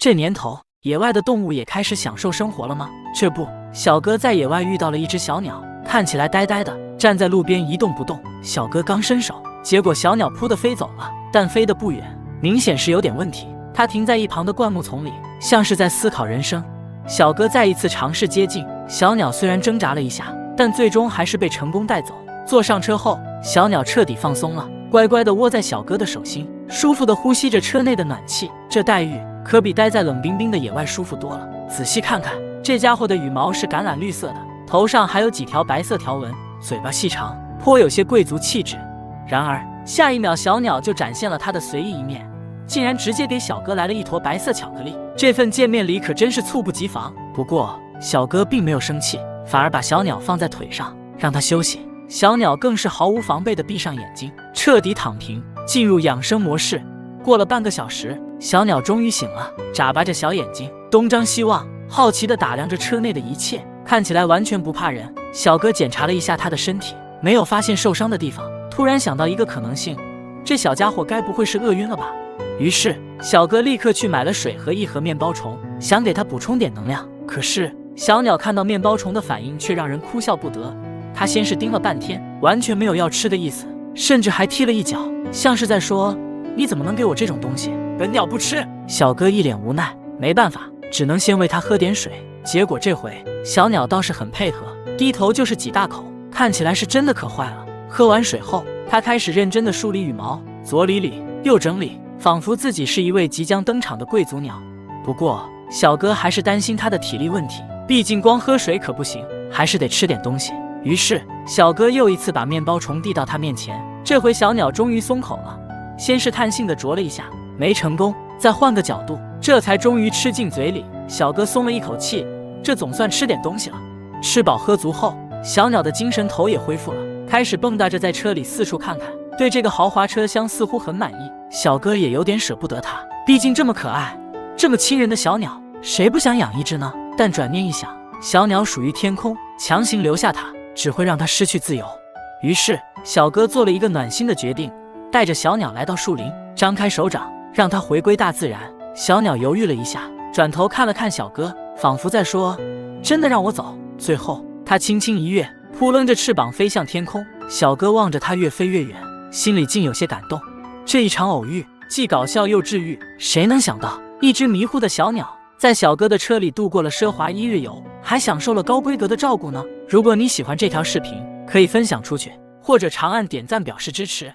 这年头，野外的动物也开始享受生活了吗？这不，小哥在野外遇到了一只小鸟，看起来呆呆的，站在路边一动不动。小哥刚伸手，结果小鸟扑地飞走了，但飞得不远，明显是有点问题。它停在一旁的灌木丛里，像是在思考人生。小哥再一次尝试接近小鸟，虽然挣扎了一下，但最终还是被成功带走。坐上车后，小鸟彻底放松了，乖乖地窝在小哥的手心，舒服地呼吸着车内的暖气。这待遇可比待在冷冰冰的野外舒服多了。仔细看看，这家伙的羽毛是橄榄绿色的，头上还有几条白色条纹，嘴巴细长，颇有些贵族气质。然而下一秒，小鸟就展现了它的随意一面，竟然直接给小哥来了一坨白色巧克力。这份见面礼可真是猝不及防。不过小哥并没有生气，反而把小鸟放在腿上，让它休息。小鸟更是毫无防备地闭上眼睛，彻底躺平，进入养生模式。过了半个小时，小鸟终于醒了，眨巴着小眼睛，东张西望，好奇地打量着车内的一切，看起来完全不怕人。小哥检查了一下它的身体，没有发现受伤的地方，突然想到一个可能性，这小家伙该不会是饿晕了吧？于是小哥立刻去买了水和一盒面包虫，想给它补充点能量。可是小鸟看到面包虫的反应却让人哭笑不得，它先是盯了半天，完全没有要吃的意思，甚至还踢了一脚，像是在说你怎么能给我这种东西，本鸟不吃。小哥一脸无奈，没办法，只能先喂它喝点水。结果这回小鸟倒是很配合，低头就是几大口，看起来是真的渴坏了。喝完水后，它开始认真地梳理羽毛，左理理右整理，仿佛自己是一位即将登场的贵族鸟。不过小哥还是担心它的体力问题，毕竟光喝水可不行，还是得吃点东西。于是小哥又一次把面包虫递到它面前，这回小鸟终于松口了，先是探性地啄了一下，没成功，再换个角度，这才终于吃进嘴里。小哥松了一口气，这总算吃点东西了。吃饱喝足后，小鸟的精神头也恢复了，开始蹦跶着在车里四处看看，对这个豪华车厢似乎很满意。小哥也有点舍不得它，毕竟这么可爱这么亲人的小鸟，谁不想养一只呢？但转念一想，小鸟属于天空，强行留下它只会让它失去自由。于是小哥做了一个暖心的决定，带着小鸟来到树林，张开手掌让它回归大自然。小鸟犹豫了一下，转头看了看小哥，仿佛在说真的让我走。最后它轻轻一跃，扑棱着翅膀飞向天空。小哥望着它越飞越远，心里竟有些感动。这一场偶遇既搞笑又治愈，谁能想到一只迷糊的小鸟在小哥的车里度过了奢华1日游，还享受了高规格的照顾呢？如果你喜欢这条视频，可以分享出去，或者长按点赞表示支持。